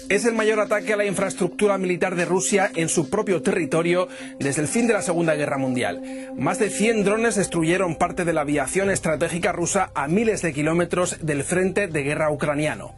Es el mayor ataque a la infraestructura militar de Rusia en su propio territorio desde el fin de la Segunda Guerra Mundial. Más de 100 drones destruyeron parte de la aviación estratégica rusa a miles de kilómetros del frente de guerra ucraniano.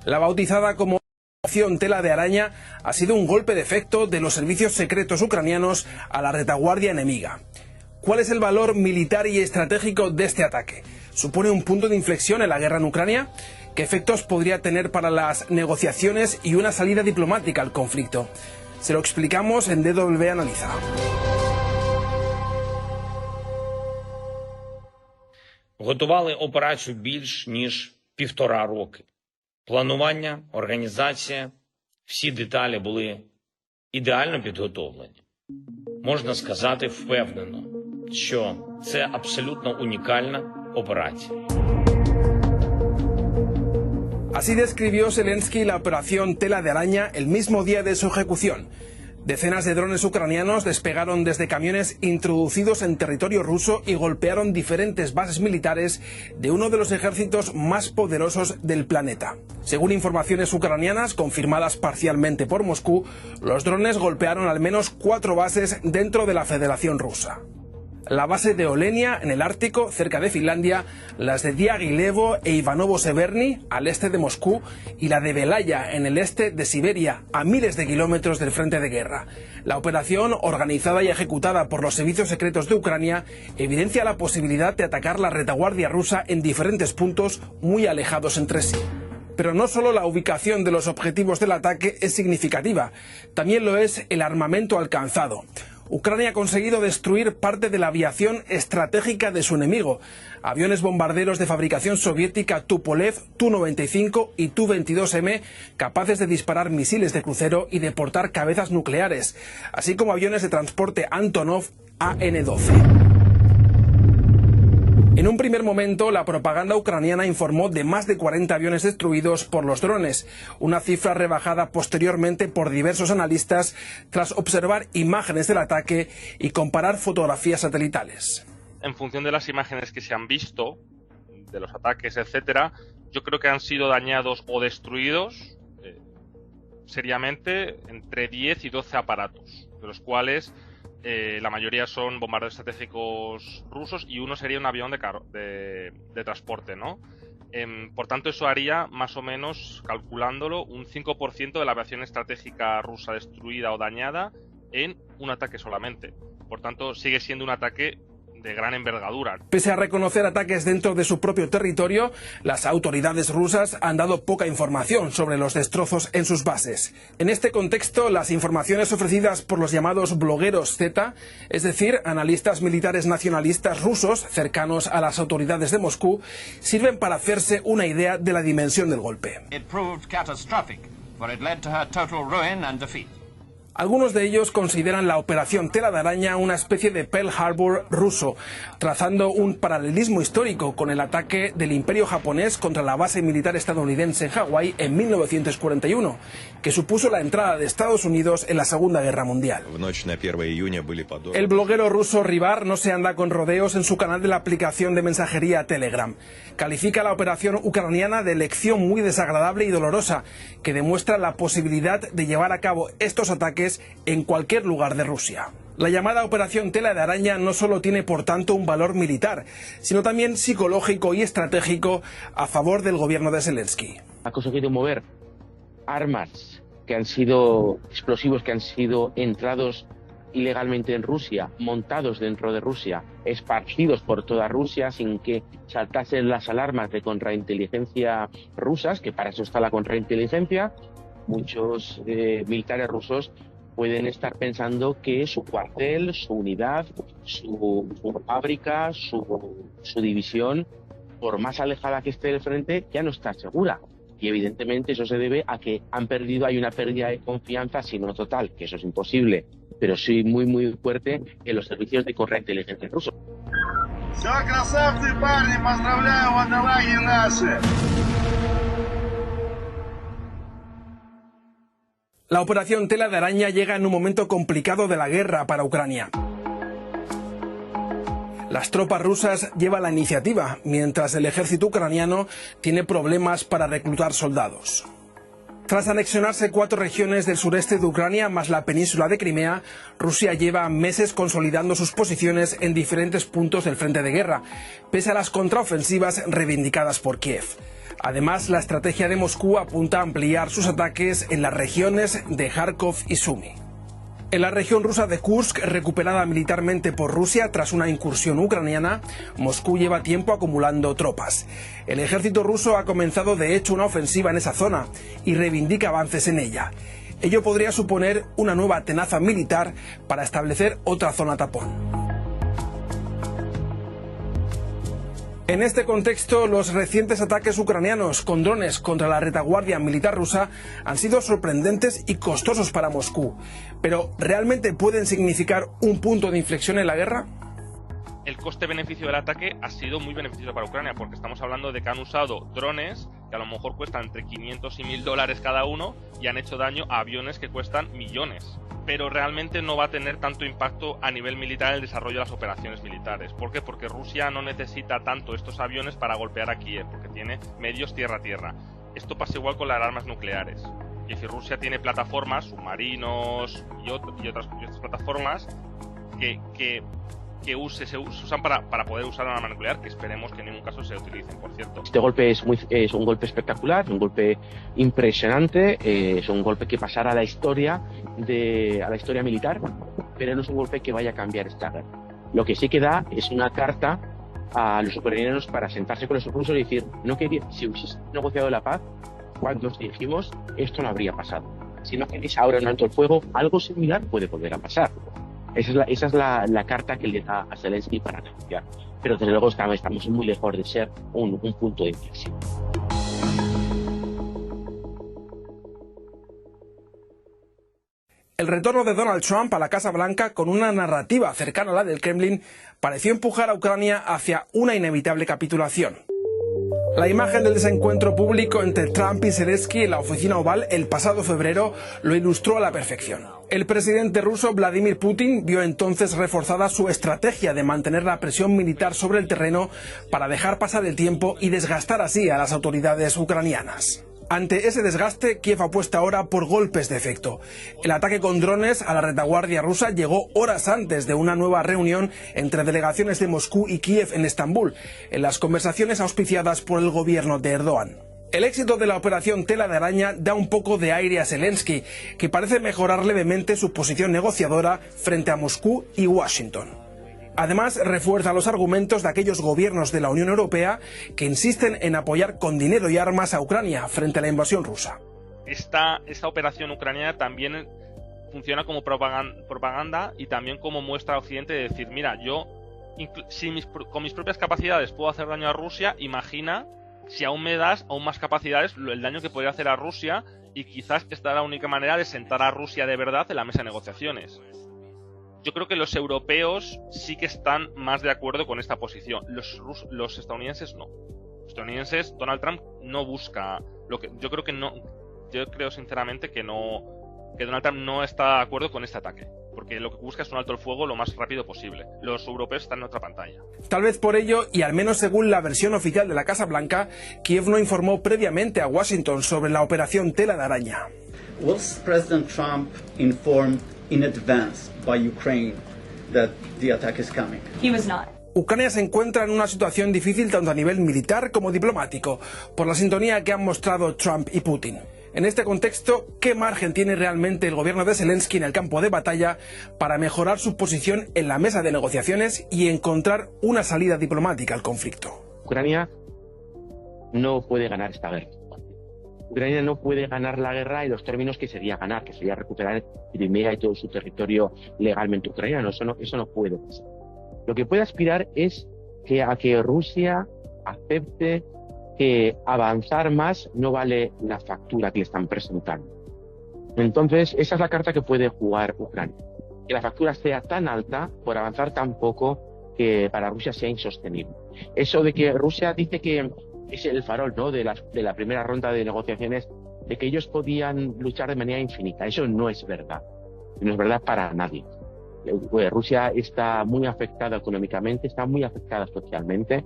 La bautizada como Operación Tela de Araña ha sido un golpe de efecto de los servicios secretos ucranianos a la retaguardia enemiga. ¿Cuál es el valor militar y estratégico de este ataque? ¿Supone un punto de inflexión en la guerra en Ucrania? ¿Qué efectos podría tener para las negociaciones y una salida diplomática al conflicto? Se lo explicamos en DW Analiza. Готували операцію більш ніж 1,5 роки. Планування, організація, всі деталі були ідеально підготовлені. Можна сказати впевнено, що це абсолютно унікальна операція. Así describió Zelensky la operación Tela de Araña el mismo día de su ejecución. Decenas de drones ucranianos despegaron desde camiones introducidos en territorio ruso y golpearon diferentes bases militares de uno de los ejércitos más poderosos del planeta. Según informaciones ucranianas confirmadas parcialmente por Moscú, los drones golpearon al menos 4 bases dentro de la Federación Rusa. La base de Olenia, en el Ártico, cerca de Finlandia, las de Diaghilevo e Ivanovo-Severny, al este de Moscú, y la de Belaya, en el este de Siberia, a miles de kilómetros del frente de guerra. La operación, organizada y ejecutada por los servicios secretos de Ucrania, evidencia la posibilidad de atacar la retaguardia rusa en diferentes puntos muy alejados entre sí. Pero no solo la ubicación de los objetivos del ataque es significativa, también lo es el armamento alcanzado. Ucrania ha conseguido destruir parte de la aviación estratégica de su enemigo. Aviones bombarderos de fabricación soviética Tupolev, Tu-95 y Tu-22M, capaces de disparar misiles de crucero y de portar cabezas nucleares, así como aviones de transporte Antonov AN-12. En un primer momento, la propaganda ucraniana informó de más de 40 aviones destruidos por los drones, una cifra rebajada posteriormente por diversos analistas tras observar imágenes del ataque y comparar fotografías satelitales. En función de las imágenes que se han visto, de los ataques, etcétera, yo creo que han sido dañados o destruidos seriamente entre 10 y 12 aparatos, de los cuales la mayoría son bombarderos estratégicos rusos y uno sería un avión de transporte, ¿no? Por tanto, eso haría más o menos, calculándolo, un 5% de la aviación estratégica rusa destruida o dañada en un ataque solamente. Por tanto, sigue siendo un ataque de gran envergadura. Pese a reconocer ataques dentro de su propio territorio, las autoridades rusas han dado poca información sobre los destrozos en sus bases. En este contexto, las informaciones ofrecidas por los llamados blogueros Z, es decir, analistas militares nacionalistas rusos cercanos a las autoridades de Moscú, sirven para hacerse una idea de la dimensión del golpe. Algunos de ellos consideran la operación Tela de Araña una especie de Pearl Harbor ruso, trazando un paralelismo histórico con el ataque del Imperio japonés contra la base militar estadounidense en Hawái en 1941, que supuso la entrada de Estados Unidos en la Segunda Guerra Mundial. El bloguero ruso Rivar no se anda con rodeos en su canal de la aplicación de mensajería Telegram. Califica la operación ucraniana de lección muy desagradable y dolorosa, que demuestra la posibilidad de llevar a cabo estos ataques en cualquier lugar de Rusia. La llamada Operación Tela de Araña no solo tiene por tanto un valor militar, sino también psicológico y estratégico a favor del gobierno de Zelensky. Ha conseguido mover armas que han sido explosivos, que han sido entrados ilegalmente en Rusia, montados dentro de Rusia, esparcidos por toda Rusia sin que saltasen las alarmas de contrainteligencia rusas, que para eso está la contrainteligencia. Muchos militares rusos pueden estar pensando que su cuartel, su unidad, su fábrica, su división, por más alejada que esté del frente, ya no está segura. Y evidentemente eso se debe a que hay una pérdida de confianza, si no total, que eso es imposible, pero sí muy muy fuerte en los servicios de contrainteligencia rusos. La operación Tela de Araña llega en un momento complicado de la guerra para Ucrania. Las tropas rusas llevan la iniciativa, mientras el ejército ucraniano tiene problemas para reclutar soldados. Tras anexionarse 4 regiones del sureste de Ucrania más la península de Crimea, Rusia lleva meses consolidando sus posiciones en diferentes puntos del frente de guerra, pese a las contraofensivas reivindicadas por Kiev. Además, la estrategia de Moscú apunta a ampliar sus ataques en las regiones de Kharkov y Sumy. En la región rusa de Kursk, recuperada militarmente por Rusia tras una incursión ucraniana, Moscú lleva tiempo acumulando tropas. El ejército ruso ha comenzado de hecho una ofensiva en esa zona y reivindica avances en ella. Ello podría suponer una nueva tenaza militar para establecer otra zona tapón. En este contexto, los recientes ataques ucranianos con drones contra la retaguardia militar rusa han sido sorprendentes y costosos para Moscú. Pero, ¿realmente pueden significar un punto de inflexión en la guerra? El coste-beneficio del ataque ha sido muy beneficioso para Ucrania, porque estamos hablando de que han usado drones que a lo mejor cuestan entre 500 y 1000 dólares cada uno y han hecho daño a aviones que cuestan millones. Pero realmente no va a tener tanto impacto a nivel militar en el desarrollo de las operaciones militares. ¿Por qué? Porque Rusia no necesita tanto estos aviones para golpear a Kiev, porque tiene medios tierra-tierra. Esto pasa igual con las armas nucleares. Y si Rusia tiene plataformas, submarinos y otras plataformas que se usan para poder usar una arma nuclear, que esperemos que en ningún caso se utilicen, por cierto. Este golpe es un golpe espectacular, un golpe impresionante, es un golpe que pasará a la historia militar, pero no es un golpe que vaya a cambiar esta guerra. Lo que sí que da es una carta a los ucranianos para sentarse con los rusos y decir, si hubiese negociado la paz, cuando os dijimos, esto no habría pasado. Si no queréis ahora un alto el fuego, algo similar puede volver a pasar. Esa es la carta que le da a Zelensky para negociar. Pero desde luego estamos muy lejos de ser un punto de inflexión. El retorno de Donald Trump a la Casa Blanca, con una narrativa cercana a la del Kremlin, pareció empujar a Ucrania hacia una inevitable capitulación. La imagen del desencuentro público entre Trump y Zelensky en la oficina Oval el pasado febrero lo ilustró a la perfección. El presidente ruso Vladimir Putin vio entonces reforzada su estrategia de mantener la presión militar sobre el terreno para dejar pasar el tiempo y desgastar así a las autoridades ucranianas. Ante ese desgaste, Kiev apuesta ahora por golpes de efecto. El ataque con drones a la retaguardia rusa llegó horas antes de una nueva reunión entre delegaciones de Moscú y Kiev en Estambul, en las conversaciones auspiciadas por el gobierno de Erdogan. El éxito de la operación Tela de Araña da un poco de aire a Zelensky, que parece mejorar levemente su posición negociadora frente a Moscú y Washington. Además, refuerza los argumentos de aquellos gobiernos de la Unión Europea que insisten en apoyar con dinero y armas a Ucrania frente a la invasión rusa. Esta operación ucraniana también funciona como propaganda y también como muestra a Occidente de decir, mira, yo si con mis propias capacidades puedo hacer daño a Rusia, imagina si aún me das aún más capacidades el daño que podría hacer a Rusia, y quizás esta es la única manera de sentar a Rusia de verdad en la mesa de negociaciones. Yo creo que los europeos sí que están más de acuerdo con esta posición. Los estadounidenses no. Los estadounidenses, Donald Trump no busca lo que yo creo sinceramente que Donald Trump no está de acuerdo con este ataque, porque lo que busca es un alto el fuego lo más rápido posible. Los europeos están en otra pantalla. Tal vez por ello, y al menos según la versión oficial de la Casa Blanca, Kiev no informó previamente a Washington sobre la operación Tela de Araña. Was President Trump informed in advance by Ukraine that the attack is coming? He was not. Ucrania se encuentra en una situación difícil tanto a nivel militar como diplomático, por la sintonía que han mostrado Trump y Putin. En este contexto, ¿qué margen tiene realmente el gobierno de Zelensky en el campo de batalla para mejorar su posición en la mesa de negociaciones y encontrar una salida diplomática al conflicto? Ucrania no puede ganar esta guerra. Ucrania no puede ganar la guerra en los términos que sería ganar, que sería recuperar Crimea y todo su territorio legalmente ucraniano. Eso no puede pasar. Lo que puede aspirar es a que Rusia acepte que avanzar más no vale la factura que le están presentando. Entonces, esa es la carta que puede jugar Ucrania. Que la factura sea tan alta por avanzar tan poco que para Rusia sea insostenible. Eso de que Rusia dice que es el farol, ¿no?, de la primera ronda de negociaciones, de que ellos podían luchar de manera infinita. Eso no es verdad. No es verdad para nadie. Rusia está muy afectada económicamente, está muy afectada socialmente.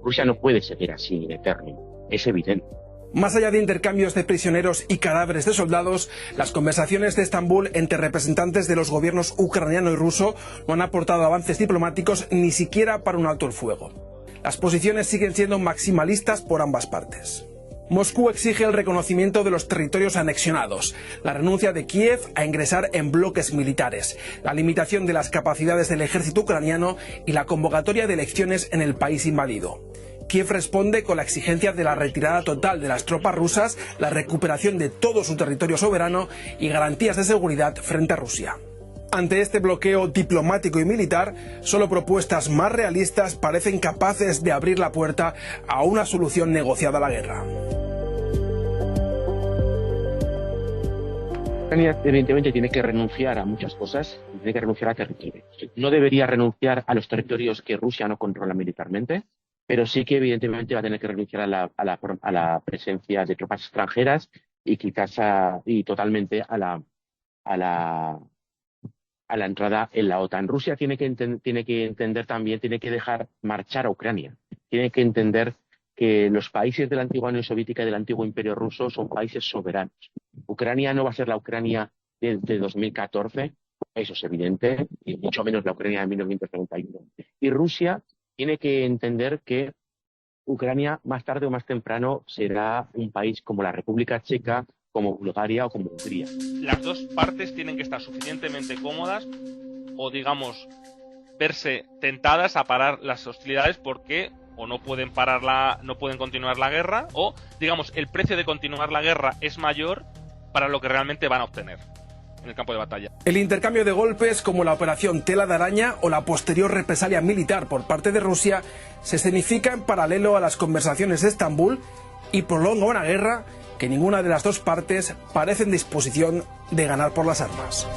Rusia no puede seguir así en eterno, es evidente. Más allá de intercambios de prisioneros y cadáveres de soldados, las conversaciones de Estambul entre representantes de los gobiernos ucraniano y ruso no han aportado avances diplomáticos ni siquiera para un alto el fuego. Las posiciones siguen siendo maximalistas por ambas partes. Moscú exige el reconocimiento de los territorios anexionados, la renuncia de Kiev a ingresar en bloques militares, la limitación de las capacidades del ejército ucraniano y la convocatoria de elecciones en el país invadido. Kiev responde con la exigencia de la retirada total de las tropas rusas, la recuperación de todo su territorio soberano y garantías de seguridad frente a Rusia. Ante este bloqueo diplomático y militar, solo propuestas más realistas parecen capaces de abrir la puerta a una solución negociada a la guerra. Ucrania evidentemente tiene que renunciar a muchas cosas, tiene que renunciar a territorios. No debería renunciar a los territorios que Rusia no controla militarmente, pero sí que evidentemente va a tener que renunciar a la presencia de tropas extranjeras y quizás totalmente a la entrada en la OTAN. Rusia tiene que entender también, tiene que dejar marchar a Ucrania. Tiene que entender que los países de la antigua Unión Soviética y del antiguo Imperio Ruso son países soberanos. Ucrania no va a ser la Ucrania de 2014, eso es evidente, y mucho menos la Ucrania de 1931. Y Rusia tiene que entender que Ucrania más tarde o más temprano será un país como la República Checa, como Bulgaria o como Hungría. Las dos partes tienen que estar suficientemente cómodas o, digamos, verse tentadas a parar las hostilidades porque o no pueden no pueden continuar la guerra, o, digamos, el precio de continuar la guerra es mayor para lo que realmente van a obtener en el campo de batalla. El intercambio de golpes, como la operación Tela de Araña o la posterior represalia militar por parte de Rusia, se escenifica en paralelo a las conversaciones de Estambul y prolonga una guerra que ninguna de las dos partes parece en disposición de ganar por las armas.